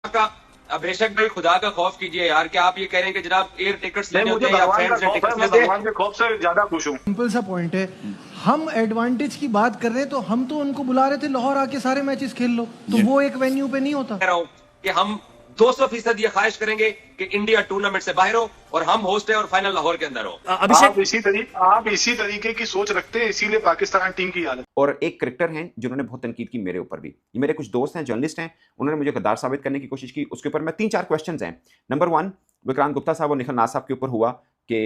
का बेशक भाई खुदा का खौफ कीजिए यार, क्या आप ये कह रहे हैं कि जनाब एयर टिकट्स लेने होते हैं या फ्रेंड्स से टिकट्स लेते हैं? भगवान के खौफ से ज्यादा खुश हूँ। सिंपल सा पॉइंट है, हम एडवांटेज की बात कर रहे हैं तो हम तो उनको बुला रहे थे लाहौर आके सारे मैचेस खेल लो, तो वो एक वेन्यू पे नहीं होता। कह रहा हूं कि हम 200% ये ख्वाहिश करेंगे कि इंडिया टूर्नामेंट से बाहर हो और हम होस्ट है और फाइनल लाहौर के अंदर हो। आप इसी तरीके की सोच रखते हैं, इसीलिए पाकिस्तान टीम की हालत। और एक क्रिकेटर हैं जिन्होंने बहुत तनकीद की मेरे ऊपर भी, ये मेरे कुछ दोस्त हैं, जर्नलिस्ट हैं, उन्होंने मुझे गद्दार साबित करने की कोशिश की। उसके ऊपर मैं 3-4 क्वेश्चंस हैं। नंबर 1, विक्रांत गुप्ता साहब और निखिल नाज साहब के ऊपर हुआ कि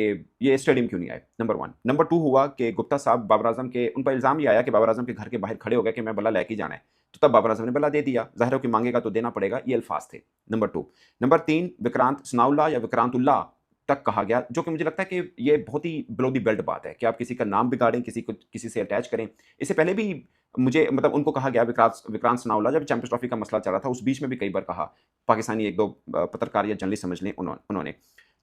ये स्टेडियम क्यों नहीं आए, नंबर 1। नंबर 2 हुआ कि गुप्ता साहब बाबर आजम के, उन पर इल्जाम ये आया कि बाबर आजम के घर के बाहर खड़े हो गए कि मैं बल्ला लेके जाना है, तो तब बाबर आजम ने बल्ला दे दिया, जाहिर हो कि मांगेगा तो देना पड़ेगा, ये अल्फाज थे, नंबर 2। नंबर 3, विक्रांत सनाउल्लाह या विक्रांतुल्लाह तक कहा गया, जो कि मुझे लगता है कि ये बहुत ही बिलो दी बेल्ट बात है कि आप किसी का नाम बिगाड़ें, किसी को किसी से अटैच करें। इससे पहले भी मुझे मतलब उनको कहा गया, विक्रांत सनाउल्लाह जब चैंपियंस ट्रॉफी का मसला चल रहा था उस बीच में भी कई बार कहा, पाकिस्तानी 1-2 पत्रकार या जर्नलिस्ट समझ लें उन्होंने।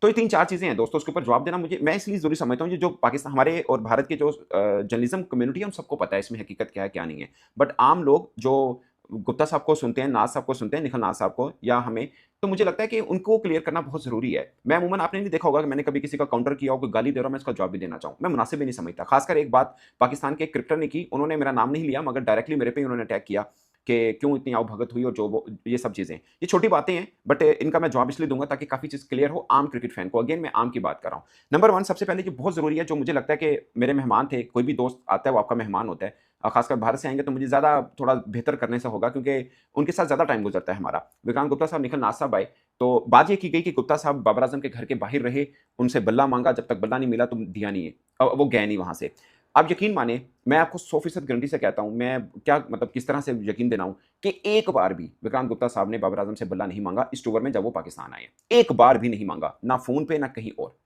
तो ये 3-4 चीज़ें हैं दोस्तों, उसके ऊपर जवाब देना मुझे, मैं इसलिए ज़रूरी समझता हूँ, जो पाकिस्तान हमारे और भारत के जो जर्नलिज्म कम्युनिटी है उन सबको पता है इसमें हकीकत क्या है क्या नहीं है। बट आम लोग जो गुप्ता साहब को सुनते हैं, नाज साहब को सुनते हैं, निखिल नाज साहब को या हमें, तो मुझे लगता है कि उनको क्लियर करना बहुत ज़रूरी है। मैं अमूमन, आपने नहीं देखा होगा कि मैंने कभी किसी का काउंटर किया हो, कोई गाली दे रहा हो, मैं इसका जवाब भी देना चाहूँ, मैं मुनासिब भी नहीं समझता। खासकर एक बात पाकिस्तान के एक क्रिकेटर ने की, उन्होंने मेरा नाम नहीं लिया मगर डायरेक्टली मेरे पे ही उन्होंने अटैक किया कि क्यों इतनी आवभगत हुई और जो वो ये सब चीज़ें, ये छोटी बातें हैं बट इनका मैं जवाब इसलिए दूंगा ताकि काफ़ी चीज़ क्लियर हो आम क्रिकेट फैन को। अगेन मैं आम की बात कर रहा हूँ। नंबर 1 सबसे पहले जो बहुत ज़रूरी है, जो मुझे लगता है कि मेरे मेहमान थे, कोई भी दोस्त आता है वो आपका मेहमान होता है, और खासकर भारत से आएंगे तो मुझे ज़्यादा थोड़ा बेहतर करने से होगा क्योंकि उनके साथ ज़्यादा टाइम गुजरता है हमारा। विक्रांत गुप्ता साहब, निखिल नाज साहब आए तो बात ये की गई कि गुप्ता साहब बाबर आजम के घर के बाहर रहे, उनसे बल्ला मांगा, जब तक बल्ला नहीं मिला तो दिया नहीं है, वो गए नहीं वहाँ से। आप यकीन माने, मैं आपको 100% गारंटी से कहता हूं, मैं क्या मतलब किस तरह से यकीन दिलाऊं कि एक बार भी विक्रांत गुप्ता साहब ने बाबर आजम से बल्ला नहीं मांगा इस टूर में जब वो पाकिस्तान आए। एक बार भी नहीं मांगा, ना फोन पे ना कहीं और,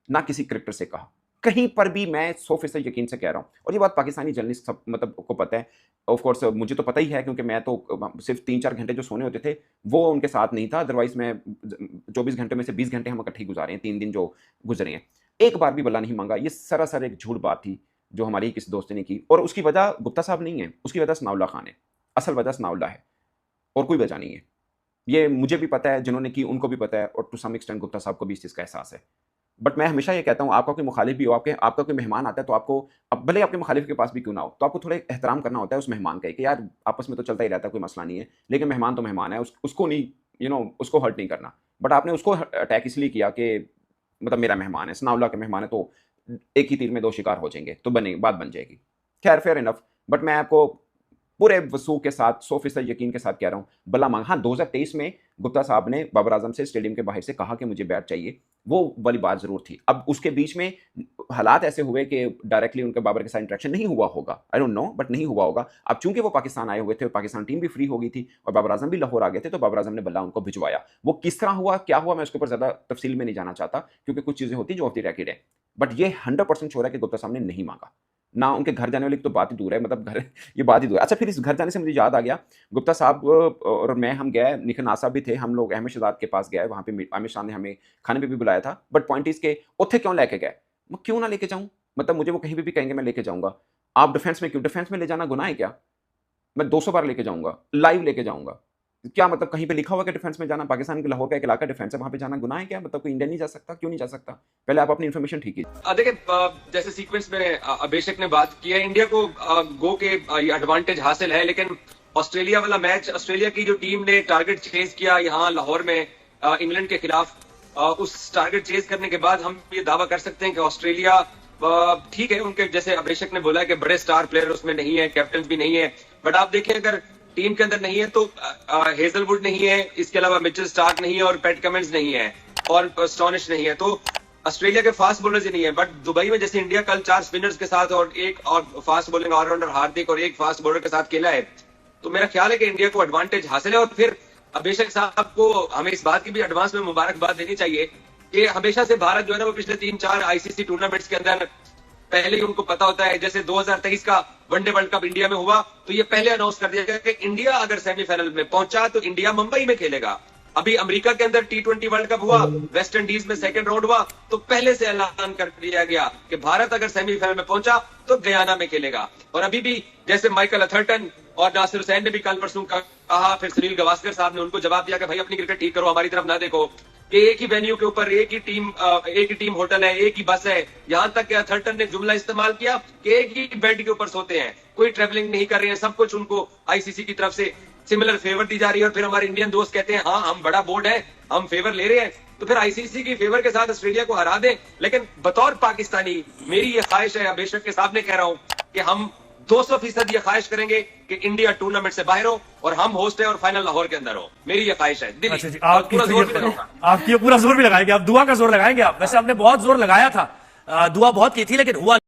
ना किसी क्रिकेटर से कहा, कहीं पर भी। मैं 100% यकीन से कह रहा हूं और ये बात पाकिस्तानी जर्नलिस्ट सब मतलब को पता है। ऑफ कोर्स मुझे तो पता ही है क्योंकि मैं तो सिर्फ 3-4 घंटे जो सोने होते थे वो उनके साथ नहीं था, अदरवाइज मैं 24 घंटे में से 20 घंटे हम इकट्ठे गुजारे हैं, 3 दिन जो गुजरे हैं। एक बार भी बल्ला नहीं मांगा, ये सरासर एक झूठ बात थी जो हमारी किसी दोस्त ने की, और उसकी वजह गुप्ता साहब नहीं है, उसकी वजह सनाउल्लाह खान है। असल वजह सनाउल्लाह है और कोई वजह नहीं है। ये मुझे भी पता है, जिन्होंने की उनको भी पता है, और टू सम एक्सटेंट गुप्ता साहब को भी इस चीज़ का एहसास है। बट मैं हमेशा ये कहता हूँ, आपका कोई मुखालिफ भी हो, आपका कोई मेहमान आता है तो आपको, अब भले आपके मुखालिफ के पास भी क्यों ना हो, तो आपको थोड़ा एहतराम करना होता है उस मेहमान का कि यार आपस में तो चलता ही रहता है, कोई मसला नहीं है, लेकिन मेहमान तो मेहमान है, उसको नहीं उसको हर्ट नहीं करना। बट आपने उसको अटैक इसलिए किया कि मतलब मेरा मेहमान है, सनाउल्लाह के मेहमान है, तो एक ही तीर में 2 शिकार हो जाएंगे, तो बात बन जाएगी। खैर फेयर इनफ। बट मैं आपको पूरे वसूख के साथ 100% यकीन के साथ कह रहा हूँ, बल्ला मांगा। हाँ, 2023 में गुप्ता साहब ने बाबर आजम से स्टेडियम के बाहर से कहा कि मुझे बैट चाहिए, वो वाली बात जरूर थी। अब उसके बीच में हालात ऐसे हुए कि डायरेक्टली उनके बाबर के साथ इंटरेक्शन नहीं हुआ होगा, आई डोंट नो, बट नहीं हुआ होगा। अब चूंकि वो पाकिस्तान आए हुए थे, पाकिस्तान टीम भी फ्री हो गई थी और बाबर आजम भी लाहौर आ गए थे, तो बाबर आजम ने बल्ला उनको भिजवाया। वो किस तरह हुआ, क्या हुआ, मैं उसके ऊपर ज्यादा तफसील में नहीं जाना चाहता क्योंकि कुछ चीजें होती जो ऑफ द रिकॉर्ड है। बट ये 100% श्योर है कि गुप्ता साहब ने नहीं मांगा, ना उनके घर जाने वाली तो बात ही दूर है, मतलब घर, ये बात ही दूर है। अच्छा, फिर इस घर जाने से मुझे याद आ गया, गुप्ता साहब और मैं, हम गए, निखिल नाज साहब भी थे, हम लोग अहमद शहजाद के पास गए, वहाँ पे आमिर शाह ने हमें खाने पे भी बुलाया था। बट पॉइंट इज के उत्थे क्यों लेके गए, मैं क्यों ना लेके जाऊँ, मतलब मुझे वो कहीं भी कहेंगे मैं लेके जाऊँगा। आप डिफेंस में क्यों, डिफेंस में ले जाना गुनाह है क्या? मैं 200 बार लेके जाऊँगा, लाइव लेके जाऊँगा। क्या मतलब कहीं पे लिखा हुआ कि डिफेंस में जाना, पाकिस्तान के लाहौर का एक इलाका डिफेंस है, वहां पे जाना गुनाह है क्या? मतलब कोई इंडिया नहीं जा सकता, क्यों नहीं जा सकता? पहले आप अपनी इन्फॉर्मेशन ठीक कीजिए। देखिए, जैसे सीक्वेंस में अभिषेक ने बात की है, इंडिया को गो के एडवांटेज हासिल है, लेकिन ऑस्ट्रेलिया वाला मैच, ऑस्ट्रेलिया की जो टीम ने टारगेट चेज किया यहाँ लाहौर में इंग्लैंड के खिलाफ, उस टारगेट चेज करने के बाद हम ये दावा कर सकते हैं कि ऑस्ट्रेलिया ठीक है, उनके जैसे अभिषेक ने बोला कि बड़े स्टार प्लेयर उसमें नहीं है, कैप्टन भी नहीं है, बट आप देखें अगर टीम के अंदर नहीं है तो हेजलवुड नहीं है, इसके अलावा मिचेल स्टार्क नहीं है और पैट कमिंस नहीं है और स्टोनिश नहीं है, तो ऑस्ट्रेलिया के फास्ट बॉलर्स ही नहीं है। बट दुबई में जैसे इंडिया कल 4 स्पिनर्स के साथ और एक और फास्ट बॉलिंग ऑलराउंडर हार्दिक और एक फास्ट बॉलर के साथ खेला है, तो मेरा ख्याल है कि इंडिया को एडवांटेज हासिल है। और फिर अभिषेक साहब को हमें इस बात की भी एडवांस में मुबारकबाद देनी चाहिए कि हमेशा से भारत जो है ना वो पिछले 3-4 आईसीसी टूर्नामेंट्स के अंदर पहले ही उनको पता होता है। जैसे 2023 का वनडे वर्ल्ड कप इंडिया में हुआ तो ये पहले अनाउंस कर दिया गया कि इंडिया अगर सेमीफाइनल में पहुंचा तो इंडिया मुंबई में खेलेगा। अभी अमेरिका के अंदर T20 वर्ल्ड कप हुआ, वेस्ट इंडीज में सेकंड राउंड हुआ, तो पहले से ऐलान कर दिया गया कि भारत अगर सेमीफाइनल में पहुंचा तो गयाना में खेलेगा। और अभी भी जैसे माइकल अथर्टन और नासिर हुसैन ने भी कल परसों कहा, फिर सुनील गावस्कर साहब ने उनको जवाब दिया कि भाई अपनी क्रिकेट ठीक करो, हमारी तरफ ना देखो, कि एक ही वेन्यू के ऊपर एक ही टीम होटल है, एक ही बस है। यहां तक कि अथर्टन ने जुमला इस्तेमाल किया कि एक ही बेड के ऊपर सोते हैं, कोई ट्रेवलिंग नहीं कर रहे हैं, सब कुछ उनको आईसीसी की तरफ से सिमिलर फेवर दी जा रही है। और फिर हमारे इंडियन दोस्त कहते हैं हाँ हम बड़ा बोर्ड है, हम फेवर ले रहे हैं, तो फिर आईसीसी की फेवर के साथ ऑस्ट्रेलिया को हरा दें। लेकिन बतौर पाकिस्तानी मेरी ये ख्वाहिश है, बेशक के सामने कह रहा हूं कि हम 200% ये ख्वाहिश करेंगे कि इंडिया टूर्नामेंट से बाहर हो और हम होस्ट है और फाइनल लाहौर के अंदर हो। मेरी ये ख्वाहिश है। अच्छा जी, आपकी पूरा जोर भी लगाएंगे, आप दुआ का जोर लगाएंगे आप? वैसे आपने बहुत जोर लगाया था, दुआ बहुत की थी लेकिन हुआ